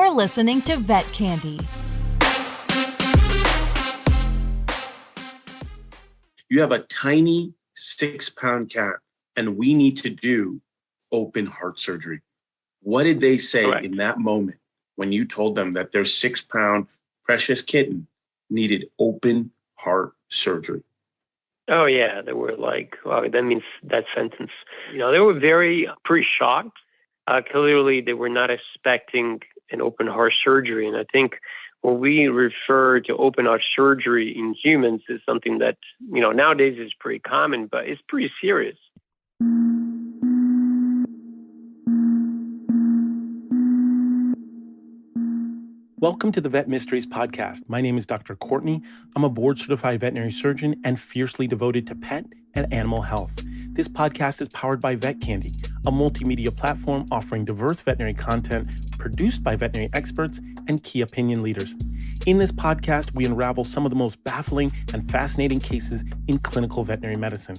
You're listening to Vet Candy. You have a tiny 6-pound cat, and we need to do open heart surgery. What did they say in that moment when you told them that their 6-pound precious kitten needed open heart surgery? Oh, yeah. They were like, wow, that means that sentence. They were pretty shocked. Clearly, they were not expecting an open heart surgery. And I think when we refer to open heart surgery in humans is something that, nowadays is pretty common, but it's pretty serious. Welcome to the Vet Mysteries podcast. My name is Dr. Courtney. I'm a board-certified veterinary surgeon and fiercely devoted to pet and animal health. This podcast is powered by Vet Candy, a multimedia platform offering diverse veterinary content produced by veterinary experts and key opinion leaders. In this podcast, we unravel some of the most baffling and fascinating cases in clinical veterinary medicine.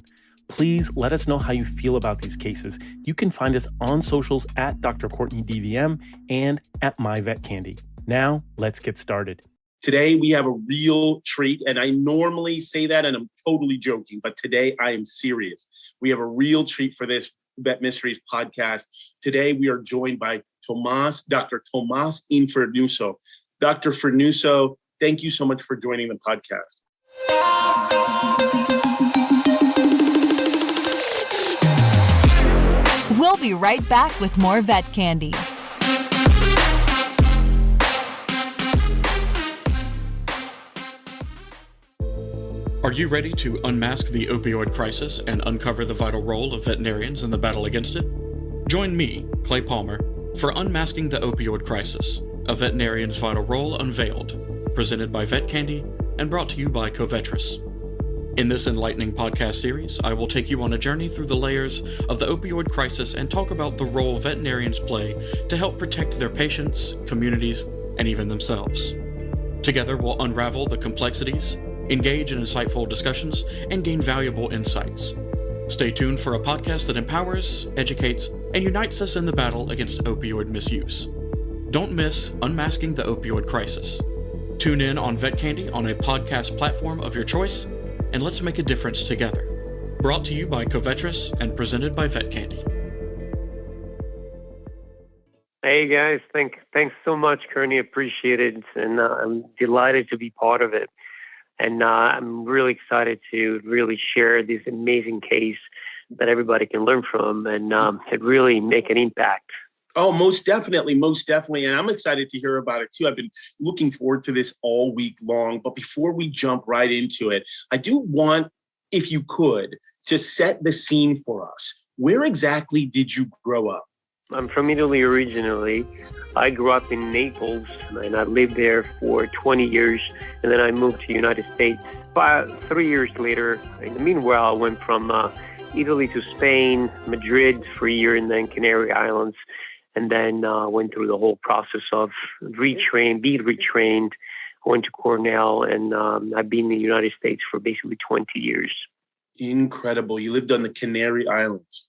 Please let us know how you feel about these cases. You can find us on socials at Dr. Courtney DVM and at MyVetCandy. Now, let's get started. Today, we have a real treat, and I normally say that, and I'm totally joking, but today I am serious. We have a real treat for this Vet Mysteries podcast. Today, we are joined by Dr. Tomas Infernuso. Dr. Infernuso, thank you so much for joining the podcast. We'll be right back with more Vet Candy. Are you ready to unmask the opioid crisis and uncover the vital role of veterinarians in the battle against it? Join me, Clay Palmer, for Unmasking the Opioid Crisis, a veterinarian's vital role unveiled, presented by Vet Candy and brought to you by Covetris. In this enlightening podcast series, I will take you on a journey through the layers of the opioid crisis and talk about the role veterinarians play to help protect their patients, communities, and even themselves. Together, we'll unravel the complexities, engage in insightful discussions, and gain valuable insights. Stay tuned for a podcast that empowers, educates, and unites us in the battle against opioid misuse. Don't miss Unmasking the Opioid Crisis. Tune in on Vet Candy on a podcast platform of your choice, and let's make a difference together. Brought to you by Covetris and presented by Vet Candy. Hey guys, thanks so much, Courtney. Appreciate it, and I'm delighted to be part of it. And I'm really excited to really share this amazing case that everybody can learn from and really make an impact. Oh, most definitely. And I'm excited to hear about it too. I've been looking forward to this all week long. But before we jump right into it, I do want, if you could, to set the scene for us. Where exactly did you grow up? I'm from Italy originally. I grew up in Naples, and I lived there for 20 years, and then I moved to the United States. About 3 years later, in the meanwhile, I went from Italy to Spain, Madrid for a year, and then Canary Islands, and then went through the whole process of being retrained. I went to Cornell, and I've been in the United States for basically 20 years. Incredible. You lived on the Canary Islands.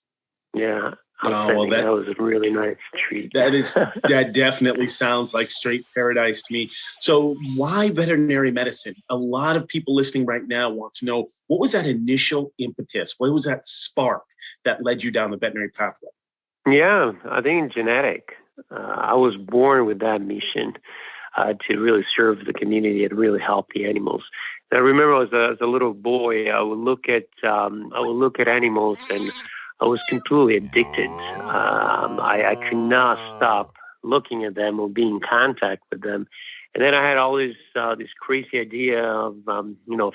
Yeah. Oh, well, that was a really nice treat. That definitely sounds like straight paradise to me. So why veterinary medicine? A lot of people listening right now want to know, what was that initial impetus? What was that spark that led you down the veterinary pathway? Yeah, I think it's genetic. I was born with that mission to really serve the community and really help the animals. And I remember as a little boy, I would look at animals and I was completely addicted. I could not stop looking at them or being in contact with them. And then I had all this crazy idea of,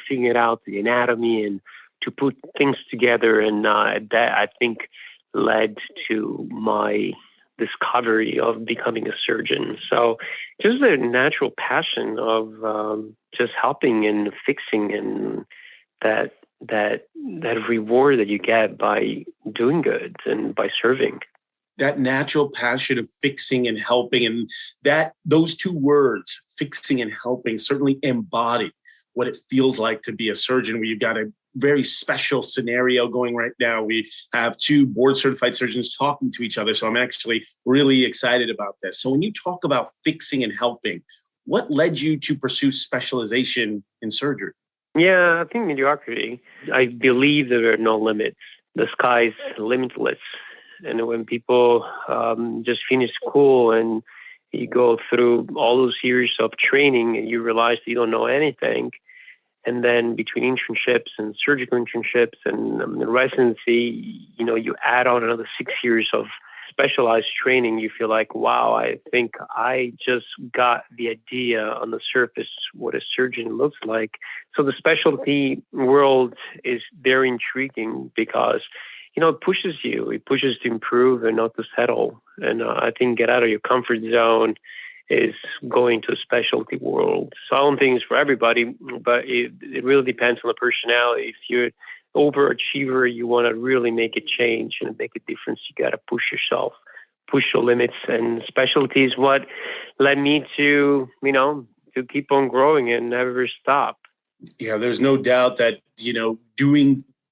figuring out the anatomy and to put things together. And that, I think, led to my discovery of becoming a surgeon. So just a natural passion of just helping and fixing, and that reward that you get by doing good and by serving. That natural passion of fixing and helping, and those two words, fixing and helping, certainly embody what it feels like to be a surgeon, where you've got to very special scenario going right now. We have two board certified surgeons talking to each other. So I'm actually really excited about this. So when you talk about fixing and helping, what led you to pursue specialization in surgery? Yeah, I think mediocrity. I believe there are no limits. The sky's limitless. And when people just finish school and you go through all those years of training and you realize you don't know anything, and then between internships and surgical internships and residency, you add on another 6 years of specialized training, you feel like, wow, I think I just got the idea on the surface what a surgeon looks like. So the specialty world is very intriguing because, it pushes you. It pushes to improve and not to settle. And I think get out of your comfort zone is going to a specialty world. So I don't think it's for everybody, but it really depends on the personality. If you're an overachiever, you want to really make a change and make a difference, you got to push yourself, push your limits. And specialty is what led me to keep on growing and never stop. Yeah, there's no doubt that,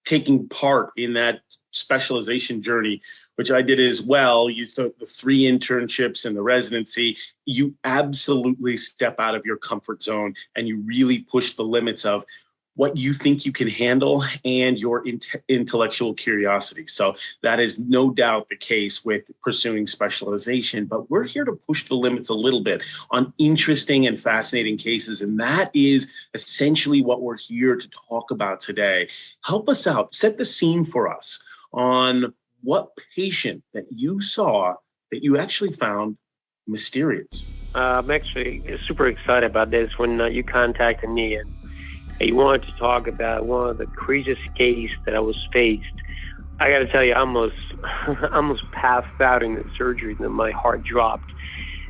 taking part in that specialization journey, which I did as well, you took the 3 internships and the residency, you absolutely step out of your comfort zone and you really push the limits of what you think you can handle and your intellectual curiosity. So that is no doubt the case with pursuing specialization, but we're here to push the limits a little bit on interesting and fascinating cases. And that is essentially what we're here to talk about today. Help us out, set the scene for us on what patient that you saw that you actually found mysterious. I'm actually super excited about this when you contacted me and you wanted to talk about one of the craziest cases that I was faced. I got to tell you, I almost passed out in the surgery and my heart dropped.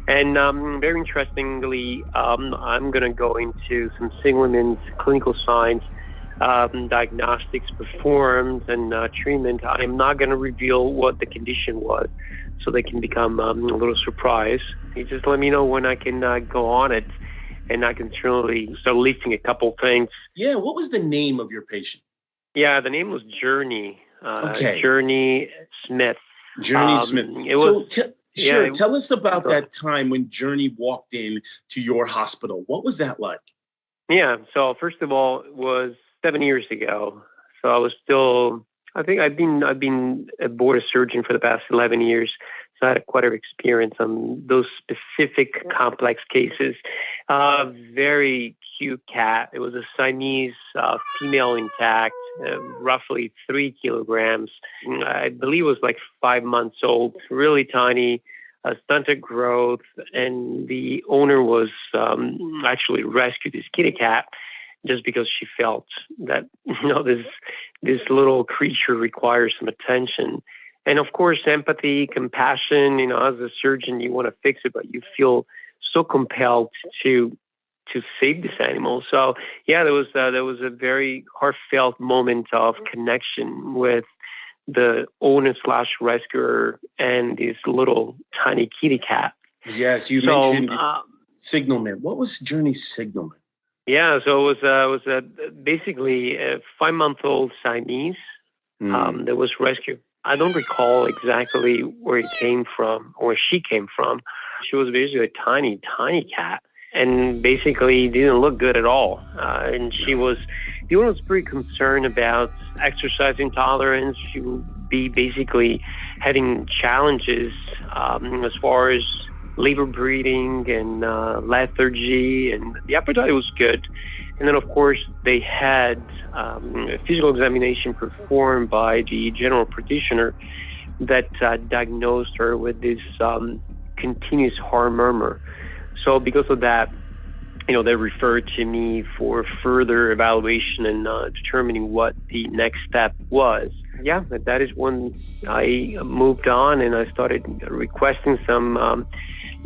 And very interestingly, I'm going to go into some significant clinical signs, diagnostics performed, and treatment. I'm not going to reveal what the condition was so they can become a little surprised. You just let me know when I can go on it. And I can certainly start listing a couple things. Yeah, what was the name of your patient? Yeah, the name was Journey. Okay. Journey Smith. Journey Smith. Tell us about that time when Journey walked in to your hospital. What was that like? Yeah, so first of all, it was 7 years ago. So I was still, I think I've been a board surgeon for the past 11 years. So I had quite a experience on those specific complex cases. Very cute cat. It was a Siamese female intact, roughly 3 kilograms. I believe it was like 5 months old, really tiny, stunted growth. And the owner was actually rescued this kitty cat just because she felt that, this little creature requires some attention. And of course, empathy, compassion, as a surgeon, you want to fix it, but you feel so compelled to save this animal. So yeah, there was a very heartfelt moment of connection with the owner / rescuer and this little tiny kitty cat. Yes, you mentioned signalment. What was Journey's signalment? Yeah, so it was basically a 5-month-old Siamese that was rescued. I don't recall exactly where it came from or where she came from. She was basically a tiny, tiny cat and basically didn't look good at all. And the owner was pretty concerned about exercise intolerance. She would be basically having challenges as far as labor breathing and lethargy, and the appetite was good. And then, of course, they had a physical examination performed by the general practitioner that diagnosed her with this continuous heart murmur. So because of that, they referred to me for further evaluation and determining what the next step was. Yeah, that is when I moved on and I started requesting some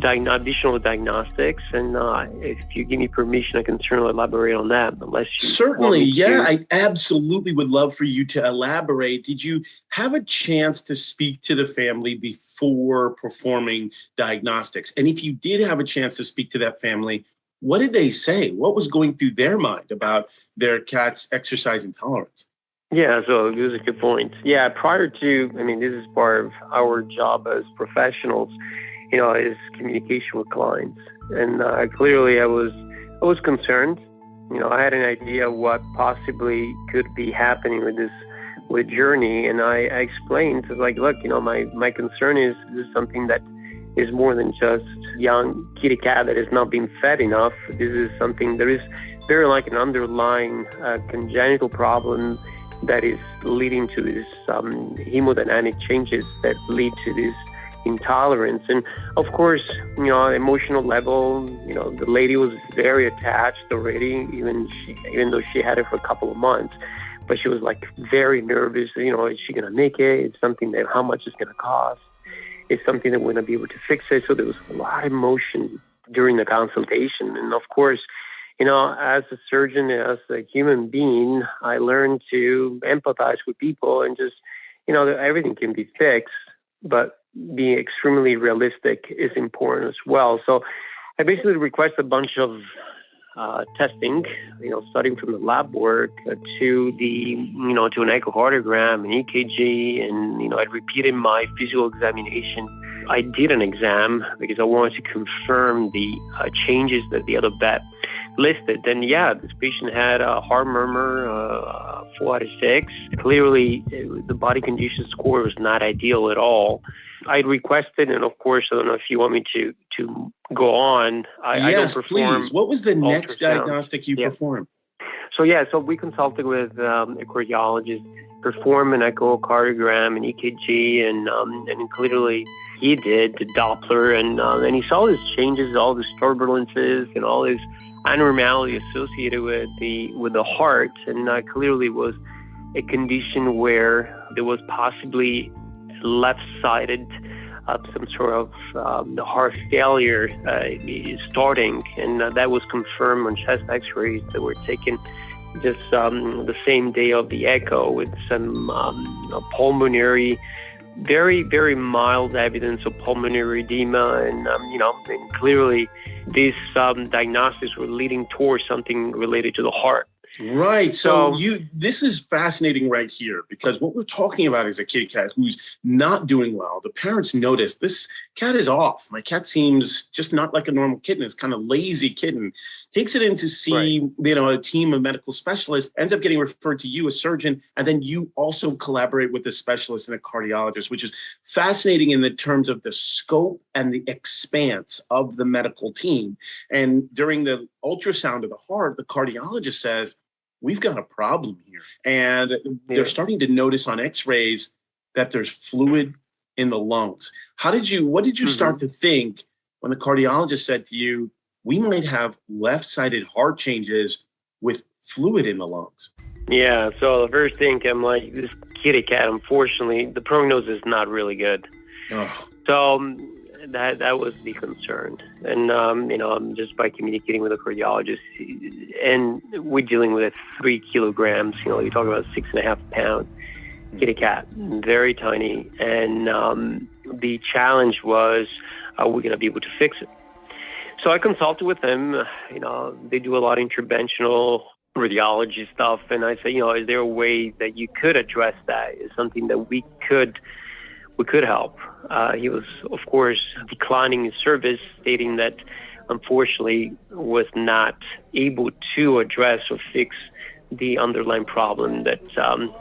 additional diagnostics. And if you give me permission, I can certainly elaborate on that. Unless you certainly, yeah, I absolutely would love for you to elaborate. Did you have a chance to speak to the family before performing diagnostics? And if you did have a chance to speak to that family, what did they say? What was going through their mind about their cat's exercise intolerance? Yeah, so this is a good point. Yeah, prior to, this is part of our job as professionals, is communication with clients. And clearly I was concerned. I had an idea what possibly could be happening with Journey. And I explained, like, look, my concern is this is something that is more than just young kitty cat that is not being fed enough. This is something, there is very like an underlying congenital problem that is leading to these hemodynamic changes that lead to this intolerance. And of course, emotional level, the lady was very attached already, even though she had it for a couple of months. But she was like very nervous, is she going to make it? It's something that, how much it's going to cost? It's something that we're going to be able to fix it. So there was a lot of emotion during the consultation. And of course, as a surgeon, as a human being, I learned to empathize with people and just, everything can be fixed, but being extremely realistic is important as well. So I basically request a bunch of testing, starting from the lab work to the, to an echocardiogram, an EKG, and, I repeated my physical examination. I did an exam because I wanted to confirm the changes that the other vet listed. And yeah, this patient had a heart murmur, 4 out of 6. Clearly, the body condition score was not ideal at all. I requested, and of course, I don't know if you want me to go on. I don't perform. Please. What was the next ultrasound. diagnostic you performed? So we consulted with a cardiologist, performed an echocardiogram, an EKG, and clearly he did the Doppler, and he saw these changes, all these turbulences, and all this abnormality associated with the heart, and clearly was a condition where there was possibly left-sided some sort of heart failure starting, and that was confirmed on chest x-rays that were taken just the same day of the echo, with some pulmonary, very, very mild evidence of pulmonary edema, and and clearly these diagnoses were leading towards something related to the heart. Right. So this is fascinating right here, because what we're talking about is a kitty cat who's not doing well. The parents notice this cat is off. My cat seems just not like a normal kitten. It's kind of lazy kitten. Takes it in to see, a team of medical specialists, ends up getting referred to you, a surgeon, and then you also collaborate with a specialist and a cardiologist, which is fascinating in the terms of the scope and the expanse of the medical team. And during the ultrasound of the heart, the cardiologist says, we've got a problem here. And they're starting to notice on x-rays that there's fluid in the lungs. What did you start to think when the cardiologist said to you, we might have left-sided heart changes with fluid in the lungs? Yeah, so the first thing, I'm like, this kitty cat, unfortunately, the prognosis is not really good. Oh. So that was the concern. And, just by communicating with a cardiologist, and we're dealing with 3 kilograms, you're talking about 6.5 pound kitty cat, very tiny. And the challenge was, are we going to be able to fix it? So I consulted with them. They do a lot of interventional radiology stuff. And I say, is there a way that you could address that? Is something that we could help. He was, of course, declining his service, stating that unfortunately was not able to address or fix the underlying problem that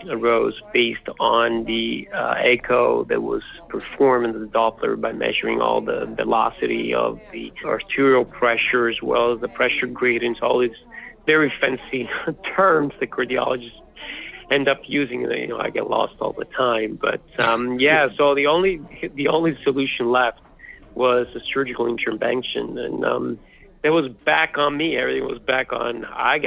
arose based on the echo that was performed in the Doppler by measuring all the velocity of the arterial pressure as well as the pressure gradients, all these very fancy terms that cardiologists end up using. I get lost all the time, but so the only solution left was a surgical intervention, and it was back on me. Everything was back on. I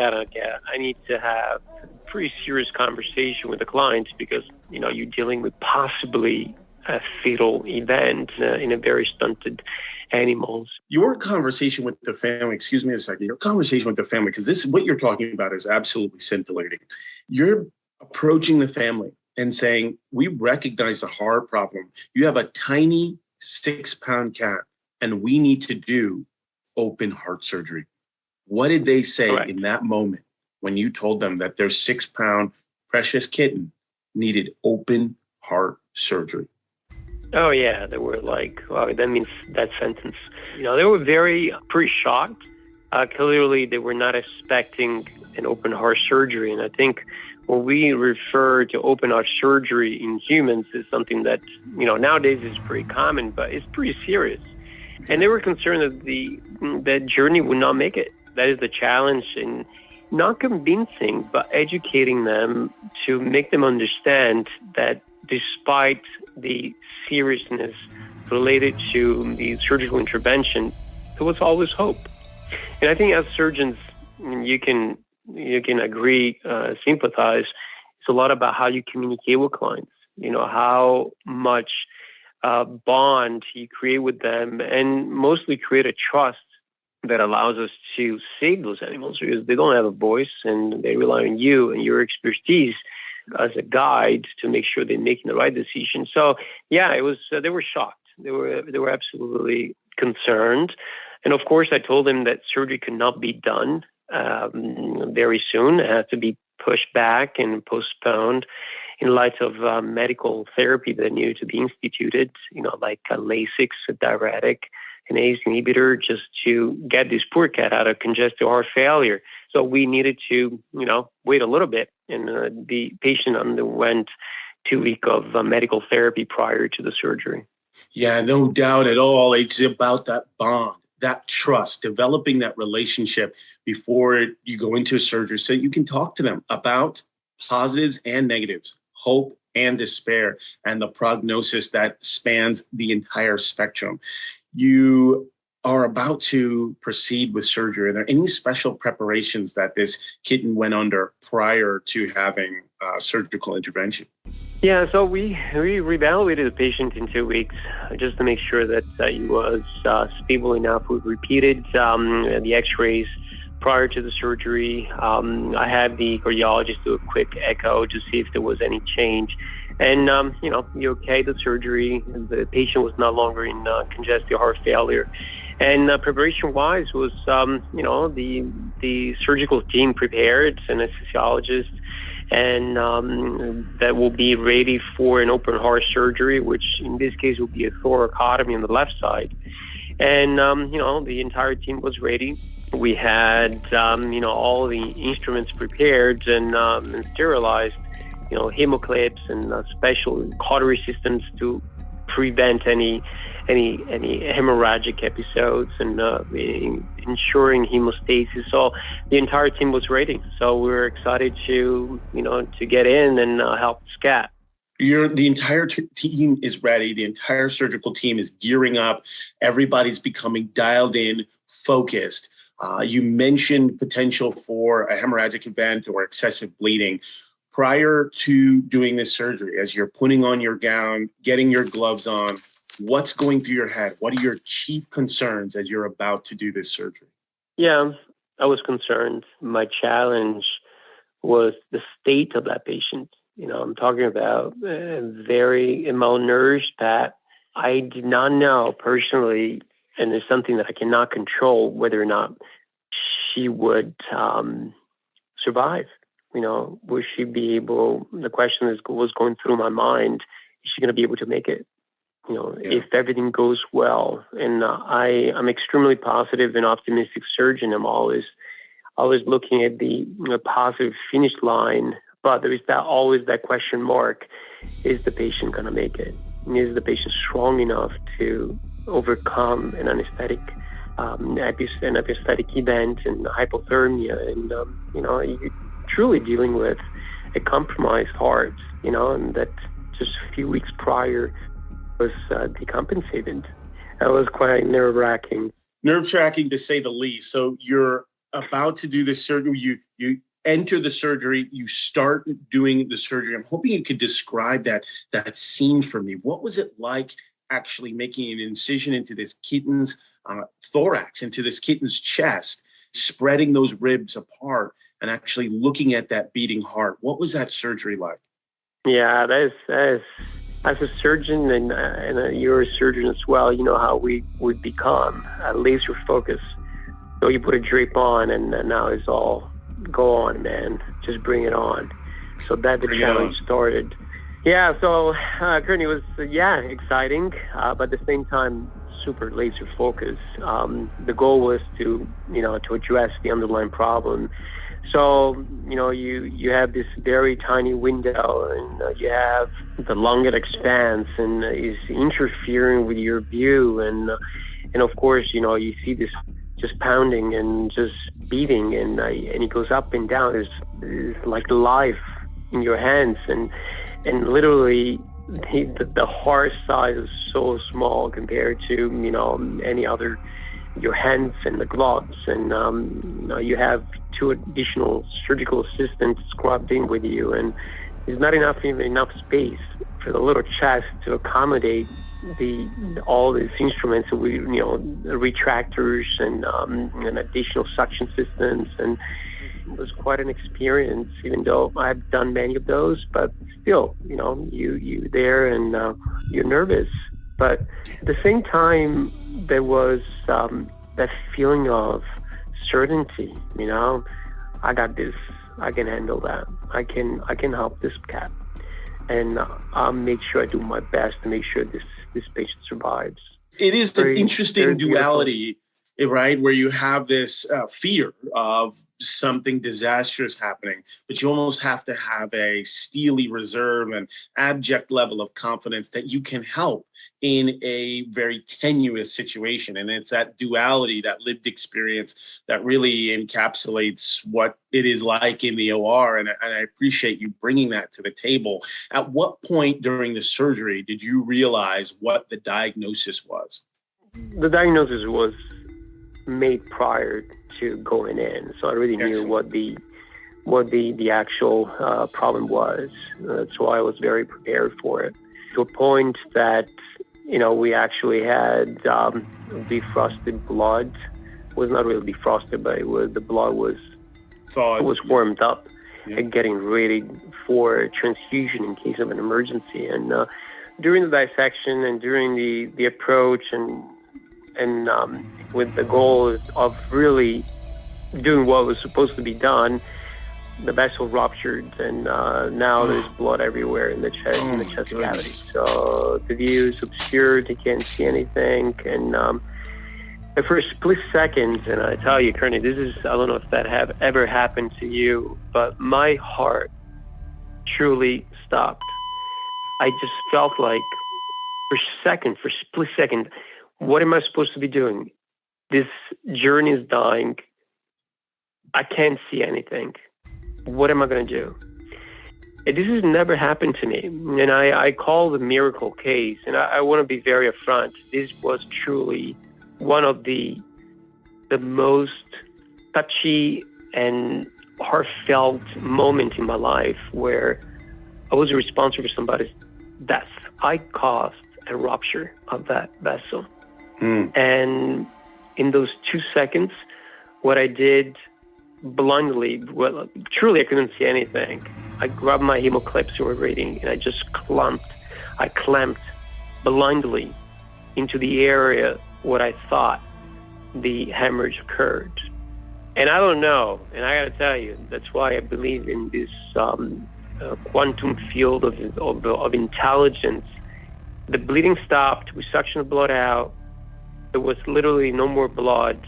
need to have a pretty serious conversation with the clients, because you're dealing with possibly a fatal event in a very stunted animals. Your conversation with the family, excuse me a second, your conversation with the family, because this, what you're talking about is absolutely scintillating. You're approaching the family and saying, we recognize the heart problem. You have a tiny 6-pound cat and we need to do open heart surgery. What did they say in that moment when you told them that their 6-pound precious kitten needed open heart surgery. Oh, yeah. They were like, wow, that means that sentence. They were pretty shocked. Clearly, they were not expecting an open heart surgery. And I think when we refer to open heart surgery in humans is something that, nowadays is pretty common, but it's pretty serious. And they were concerned that that journey would not make it. That is the challenge in not convincing, but educating them to make them understand that despite the seriousness related to the surgical intervention, there was always hope. And I think as surgeons, you can agree, sympathize. It's a lot about how you communicate with clients, how much bond you create with them, and mostly create a trust that allows us to save those animals because they don't have a voice and they rely on you and your expertise as a guide to make sure they're making the right decision. So yeah, it was. They were shocked. They were absolutely concerned, and of course, I told them that surgery could not be done very soon. It had to be pushed back and postponed in light of medical therapy that needed to be instituted. Like a Lasix, a diuretic, an ACE inhibitor, just to get this poor cat out of congestive heart failure. So we needed to, wait a little bit. And the patient underwent 2 weeks of medical therapy prior to the surgery. Yeah, no doubt at all. It's about that bond, that trust, developing that relationship before you go into a surgery so you can talk to them about positives and negatives, hope and despair, and the prognosis that spans the entire spectrum. You are about to proceed with surgery. Are there any special preparations that this kitten went under prior to having surgical intervention? Yeah, so we reevaluated the patient in 2 weeks just to make sure that he was stable enough. We repeated the x-rays prior to the surgery. I had the cardiologist do a quick echo to see if there was any change. And, he okayed the surgery. The patient was no longer in congestive heart failure. And preparation-wise was, the surgical team prepared, anesthesiologist, and that will be ready for an open heart surgery, which in this case will be a thoracotomy on the left side. And, the entire team was ready. We had, all the instruments prepared and sterilized, hemoclips and special cautery systems to prevent any hemorrhagic episodes and ensuring hemostasis. So the entire team was ready. So we were excited to get in and help this cat. The entire team is ready. The entire surgical team is gearing up. Everybody's becoming dialed in, focused. You mentioned potential for a hemorrhagic event or excessive bleeding. Prior to doing this surgery, as you're putting on your gown, getting your gloves on, what's going through your head? What are your chief concerns as you're about to do this surgery? Yeah, I was concerned. My challenge was the state of that patient. I'm talking about a very malnourished pet. I did not know personally, and it's something that I cannot control, whether or not she would survive. Would she be able, the question was going through my mind, is she going to be able to make it? If everything goes well. And I'm extremely positive and optimistic surgeon. I'm always looking at the positive finish line, but there is always that question mark. Is the patient going to make it? Is the patient strong enough to overcome an anesthetic, an episthetic event and hypothermia? And, you're truly dealing with a compromised heart, and that just a few weeks prior was decompensated. That was quite nerve-wracking. Nerve-wracking to say the least. So you're about to do this surgery. You enter the surgery. You start doing the surgery. I'm hoping you could describe that scene for me. What was it like actually making an incision into this kitten's thorax, into this kitten's chest, spreading those ribs apart, and actually looking at that beating heart? What was that surgery like? Yeah, that is as a surgeon and you're a surgeon as well, you know how we would become laser focused. So you put a drape on and now it's all, go on, man, just bring it on. So that the challenge started. Yeah, so Courtney was, exciting, but at the same time, super laser focused. The goal was to address the underlying problem. So, you have this very tiny window, and you have the lung that expands and is interfering with your view. And of course, you see this just pounding and just beating, and it goes up and down. It's like life in your hands, and literally the heart size is so small compared to any other, your hands and the gloves, and you have 2 additional surgical assistants scrubbed in with you, and there's not enough space for the little chest to accommodate all these instruments, the retractors and additional suction systems. And it was quite an experience, even though I've done many of those, but still, you there and you're nervous. But at the same time, there was that feeling of certainty. I got this. I can handle that. I can help this cat, and I'll make sure I do my best to make sure this patient survives. It is an interesting duality, right? Where you have this fear of something disastrous happening, but you almost have to have a steely reserve and abject level of confidence that you can help in a very tenuous situation. And it's that duality, that lived experience, that really encapsulates what it is like in the OR. And I appreciate you bringing that to the table. At what point during the surgery did you realize what the diagnosis was? The diagnosis was made prior to going in, so I already knew what the actual problem was. That's why I was very prepared for it, to a point that we actually had defrosted blood. It was not really defrosted, but the blood was warmed up and getting ready for transfusion in case of an emergency. And during the dissection and during the approach and with the goal of really doing what was supposed to be done, the vessel ruptured, and now there's blood everywhere in the chest, cavity. So the view is obscured, you can't see anything, and for a split second, and I tell you, Courtney, I don't know if that have ever happened to you, but my heart truly stopped. I just felt like, for a split second, what am I supposed to be doing? This journey is dying. I can't see anything. What am I going to do? And this has never happened to me. And I call it a miracle case. And I want to be very upfront. This was truly one of the most touchy and heartfelt moment in my life, where I was responsible for somebody's death. I caused a rupture of that vessel. And in those 2 seconds, what I did blindly, truly I couldn't see anything. I grabbed my hemoclips reading, and I just clamped blindly into the area where I thought the hemorrhage occurred. And I don't know, and I got to tell you, that's why I believe in this quantum field of intelligence. The bleeding stopped. We suctioned the blood out. There was literally no more blood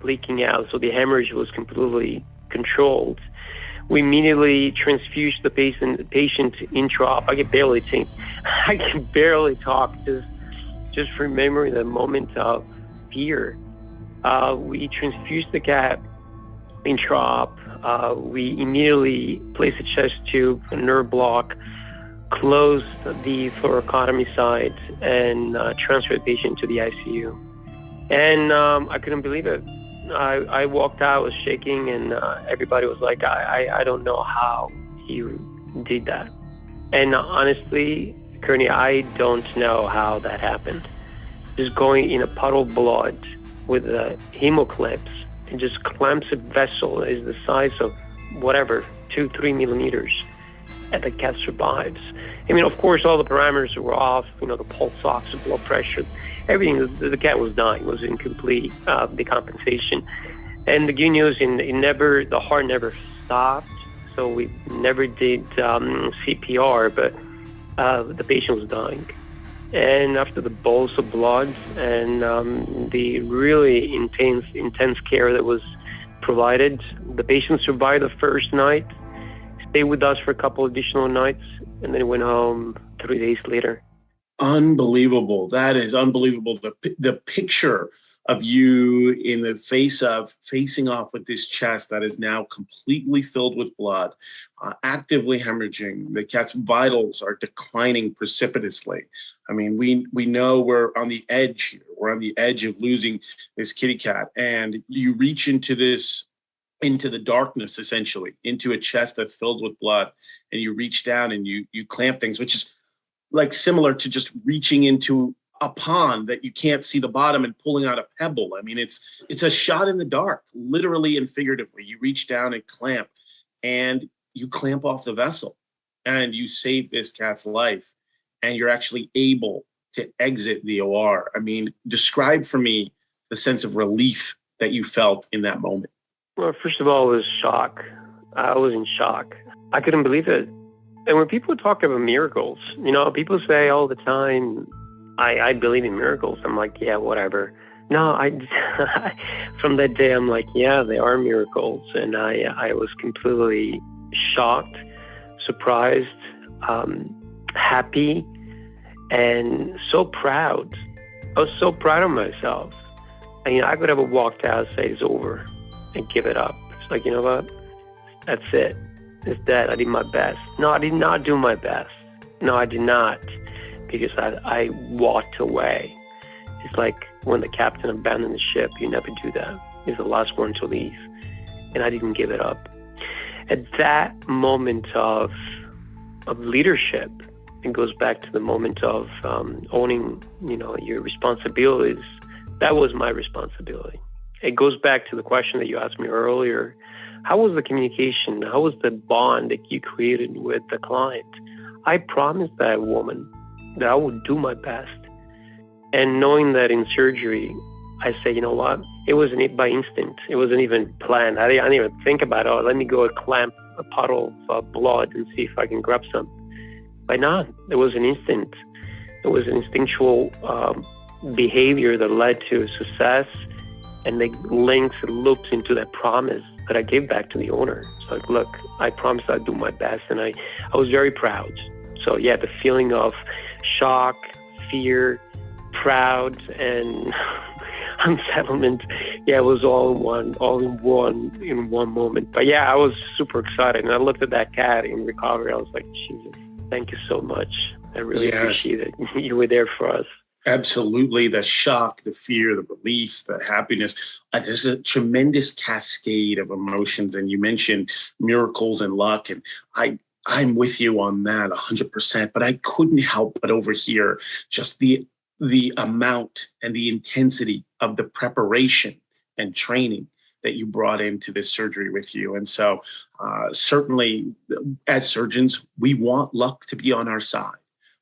leaking out, so the hemorrhage was completely controlled. We immediately transfused the patient intra-op. I can barely talk, just remembering the moment of fear. We transfused the cat intra-op. We immediately placed a chest tube, a nerve block, closed the thoracotomy site, and transferred the patient to the ICU. And I couldn't believe it. I walked out, I was shaking, and everybody was like, I don't know how you did that. And honestly, Courtney, I don't know how that happened. Just going in a puddle of blood with hemoclips and just clamps a vessel is the size of whatever, 2-3 millimeters, and the cat survives. I mean, of course, all the parameters were off, the pulse ox, the blood pressure, everything. The cat was dying, was in complete decompensation. And the good news, the heart never stopped. so we never did CPR, but the patient was dying. And after the bolus of blood and the really intense care that was provided, the patient survived the first night, stayed with us for a couple additional nights, and then went home 3 days later. Unbelievable. That is unbelievable. The picture of you in the face of facing off with this chest that is now completely filled with blood, actively hemorrhaging. The cat's vitals are declining precipitously. I mean, we know we're on the edge here. We're on the edge of losing this kitty cat. And you reach into the darkness, essentially, into a chest that's filled with blood. And you reach down and you clamp things, which is like similar to just reaching into a pond that you can't see the bottom and pulling out a pebble. I mean, it's a shot in the dark, literally and figuratively. You reach down and clamp, and you clamp off the vessel, and you save this cat's life, and you're actually able to exit the OR. I mean, describe for me the sense of relief that you felt in that moment. Well, first of all, it was shock. I was in shock. I couldn't believe it. And when people talk about miracles, people say all the time, I believe in miracles. I'm like, yeah, whatever. No, from that day, I'm like, yeah, they are miracles. And I was completely shocked, surprised, happy, and so proud. I was so proud of myself. I could have walked out and say it's over and give it up. It's like, you know what? That's it. It's that I did my best. No, I did not do my best. No, I did not, because I walked away. It's like when the captain abandoned the ship, you never do that. He's the last one to leave. And I didn't give it up. At that moment of leadership, it goes back to the moment of owning, your responsibilities. That was my responsibility. It goes back to the question that you asked me earlier. How was the communication? How was the bond that you created with the client? I promised that woman that I would do my best. And knowing that in surgery, I say, you know what? It wasn't by instinct. It wasn't even planned. I didn't even think about, let me go clamp a puddle of blood and see if I can grab some. Why not? It was an instinct. It was an instinctual behavior that led to success, and the links looped into that promise that I gave back to the owner. It's like, look, I promised I'd do my best, and I was very proud. So yeah, the feeling of shock, fear, proud, and unsettlement, yeah, it was all in one moment. But yeah, I was super excited, and I looked at that cat in recovery. I was like, Jesus, thank you so much. I really appreciate it. You were there for us. Absolutely. The shock, the fear, the relief, the happiness. There's a tremendous cascade of emotions. And you mentioned miracles and luck. And I'm with you on that 100%. But I couldn't help but overhear just the amount and the intensity of the preparation and training that you brought into this surgery with you. And so certainly as surgeons, we want luck to be on our side.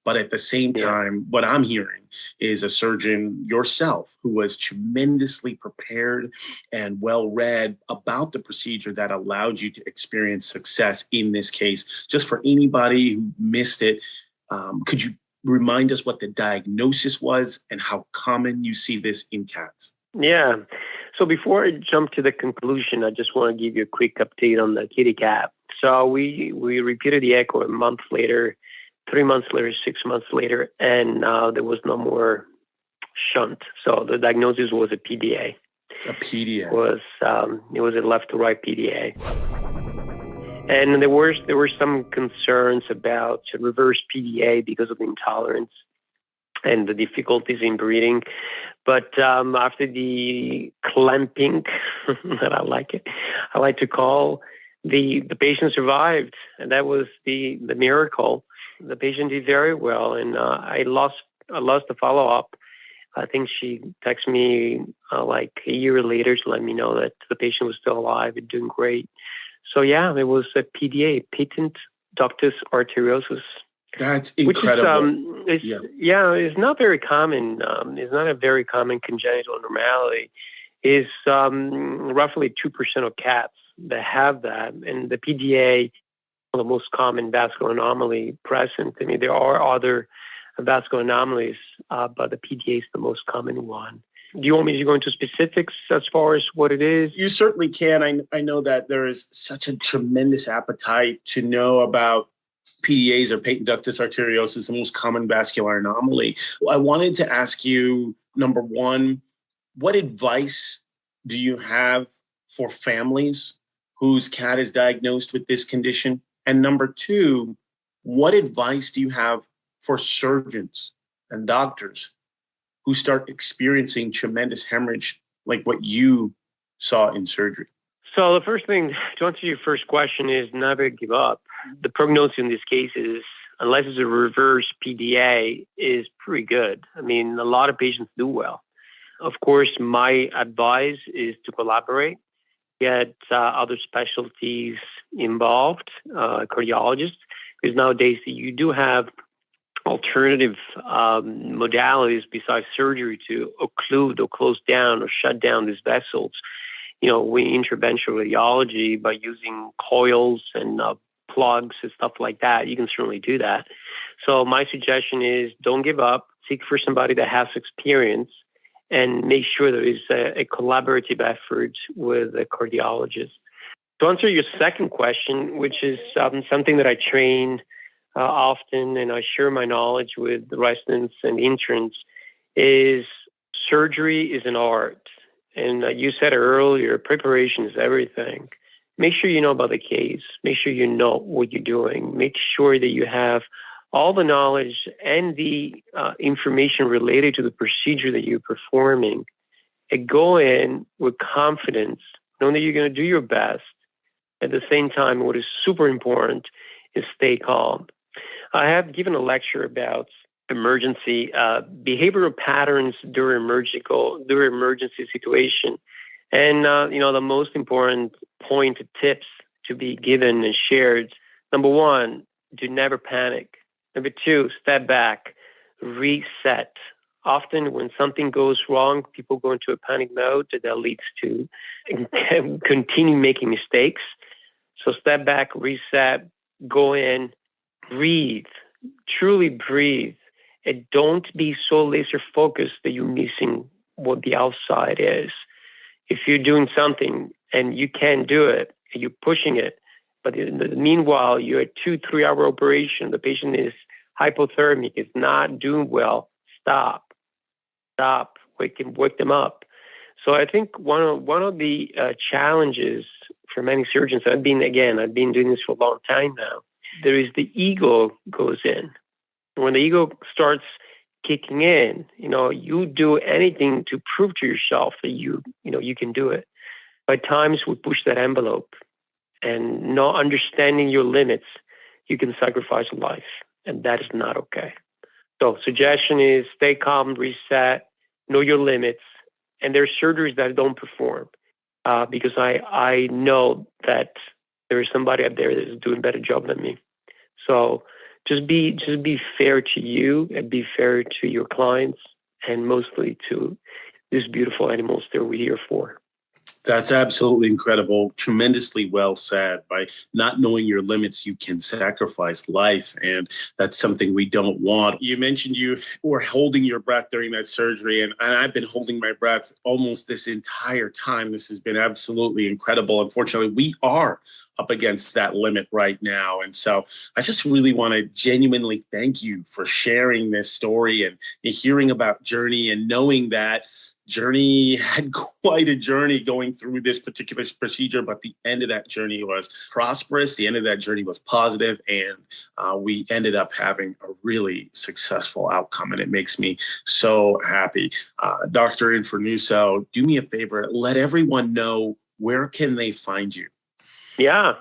But at the same time, what I'm hearing is a surgeon yourself who was tremendously prepared and well-read about the procedure that allowed you to experience success in this case. Just for anybody who missed it, could you remind us what the diagnosis was and how common you see this in cats? Yeah. So before I jump to the conclusion, I just want to give you a quick update on the kitty cat. So we repeated the echo a month later, 3 months later, 6 months later, and there was no more shunt. So the diagnosis was a PDA. A PDA. It was a left to right PDA. And there were some concerns about reverse PDA because of the intolerance and the difficulties in breathing. But after the clamping, that I like to call, the patient survived, and that was the miracle. The patient did very well, and I lost the follow-up. I think she texted me like a year later to let me know that the patient was still alive and doing great. So yeah, it was a PDA, patent ductus arteriosus. That's incredible. Which is, it's not very common. It's not a very common congenital abnormality. It's roughly 2% of cats that have that. And the PDA, the most common vascular anomaly present. I mean, there are other vascular anomalies, but the PDA is the most common one. Do you want me to go into specifics as far as what it is? You certainly can. I know that there is such a tremendous appetite to know about PDAs, or patent ductus arteriosus, the most common vascular anomaly. I wanted to ask you, number one, what advice do you have for families whose cat is diagnosed with this condition? And number two, what advice do you have for surgeons and doctors who start experiencing tremendous hemorrhage like what you saw in surgery? So the first thing to answer your first question is never give up. The prognosis in this case is, unless it's a reverse PDA, is pretty good. I mean, a lot of patients do well. Of course, my advice is to collaborate, get other specialties involved, cardiologists, because nowadays you do have alternative modalities besides surgery to occlude or close down or shut down these vessels. You know, we interventional radiology by using coils and plugs and stuff like that. You can certainly do that. So my suggestion is don't give up. Seek for somebody that has experience and make sure there is a collaborative effort with a cardiologist. To answer your second question, which is something that I train often, and I share my knowledge with the residents and interns, is surgery is an art. And you said earlier, preparation is everything. Make sure you know about the case. Make sure you know what you're doing. Make sure that you have all the knowledge and the information related to the procedure that you're performing. And go in with confidence, knowing that you're going to do your best. At the same time, what is super important is stay calm. I have given a lecture about emergency behavioral patterns during emergency situation. And, the most important point, tips to be given and shared. Number one, do never panic. Number two, step back, reset. Often when something goes wrong, people go into a panic mode that leads to continue making mistakes. So step back, reset, go in, breathe, truly breathe. And don't be so laser focused that you're missing what the outside is. If you're doing something and you can't do it, and you're pushing it, but in the meanwhile, you're a 2-3 hour operation, the patient is hypothermic, is not doing well, stop, wake them up. So I think one of the challenges for many surgeons, I've been doing this for a long time now, there is the ego goes in. When the ego starts kicking in, you do anything to prove to yourself that you can do it. By times we push that envelope, and not understanding your limits, you can sacrifice a life, and that is not okay. So suggestion is stay calm, reset, know your limits, and there are surgeries that don't perform because I know that there is somebody out there that is doing a better job than me. So just be fair to you and be fair to your clients, and mostly to these beautiful animals that we're here for. That's absolutely incredible. Tremendously well said. By not knowing your limits, you can sacrifice life, and that's something we don't want. You mentioned you were holding your breath during that surgery, and I've been holding my breath almost this entire time. This has been absolutely incredible. Unfortunately, we are up against that limit right now. And so I just really want to genuinely thank you for sharing this story and hearing about Journey, and knowing that Journey had quite a journey going through this particular procedure, but the end of that journey was prosperous. The end of that journey was positive, and we ended up having a really successful outcome, and it makes me so happy. Dr. Infernuso, do me a favor, let everyone know, where can they find you? Yeah.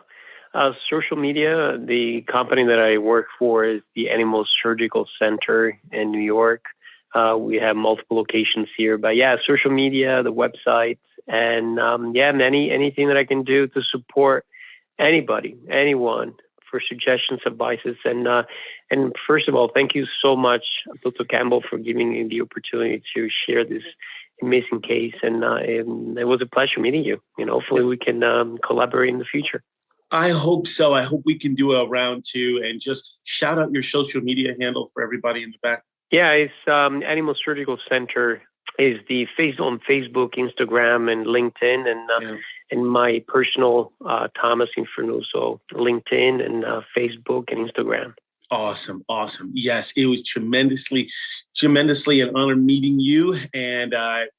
Social media, the company that I work for is the Animal Surgical Center in New York. We have multiple locations here, but social media, the website, and anything that I can do to support anyone for suggestions, advices, and first of all, thank you so much, Dr. Campbell, for giving me the opportunity to share this missing case, and it was a pleasure meeting you. Hopefully we can collaborate in the future. I hope so. I hope we can do a round 2 and just shout out your social media handle for everybody in the back. Yeah, it's Animal Surgical Center is the face on Facebook, Instagram, and LinkedIn, and my personal Tomas Infernuso, LinkedIn and Facebook and Instagram. Awesome. Yes, it was tremendously an honor meeting you. And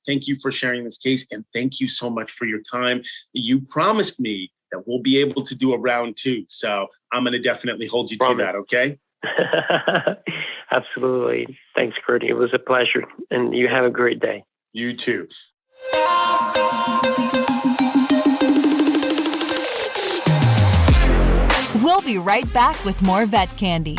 thank you for sharing this case. And thank you so much for your time. You promised me that we'll be able to do a round 2. So I'm going to definitely hold you to that. Okay. Absolutely. Thanks, Courtney. It was a pleasure. And you have a great day. You too. We'll be right back with more Vet Candy.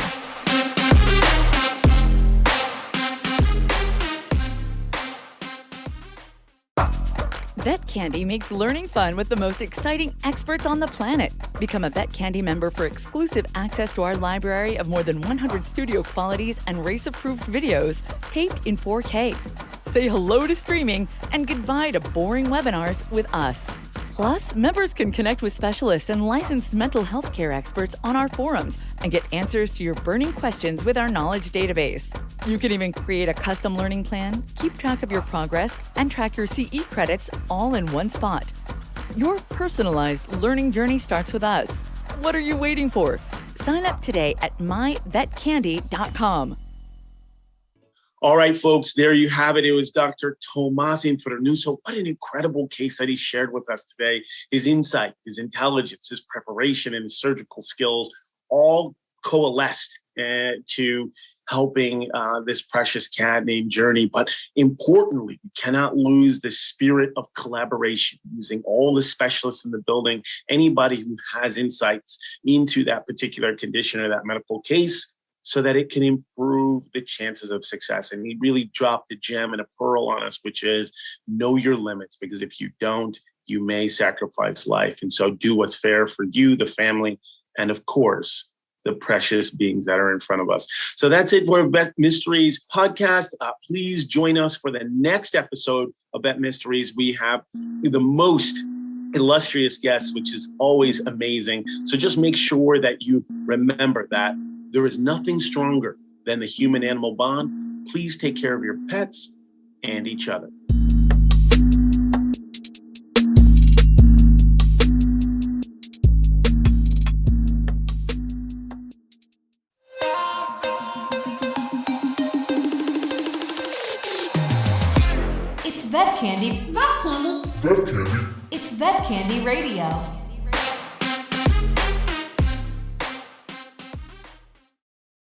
Vet Candy makes learning fun with the most exciting experts on the planet. Become a Vet Candy member for exclusive access to our library of more than 100 studio qualities and race-approved videos taped in 4K. Say hello to streaming and goodbye to boring webinars with us. Plus, members can connect with specialists and licensed mental health care experts on our forums and get answers to your burning questions with our knowledge database. You can even create a custom learning plan, keep track of your progress, and track your CE credits all in one spot. Your personalized learning journey starts with us. What are you waiting for? Sign up today at myvetcandy.com. All right, folks, there you have it. It was Dr. Tomas Infernuso. What an incredible case that he shared with us today. His insight, his intelligence, his preparation, and his surgical skills all coalesced to helping this precious cat named Journey. But importantly, we cannot lose the spirit of collaboration, using all the specialists in the building, anybody who has insights into that particular condition or that medical case, so that it can improve the chances of success. And he really dropped a gem and a pearl on us, which is know your limits, because if you don't, you may sacrifice life. And so do what's fair for you, the family, and of course, the precious beings that are in front of us. So that's it for Vet Mysteries podcast. Please join us for the next episode of Vet Mysteries. We have the most illustrious guests, which is always amazing. So just make sure that you remember that there is nothing stronger than the human-animal bond. Please take care of your pets and each other. It's Vet Candy. Vet Candy. It's Vet Candy Radio.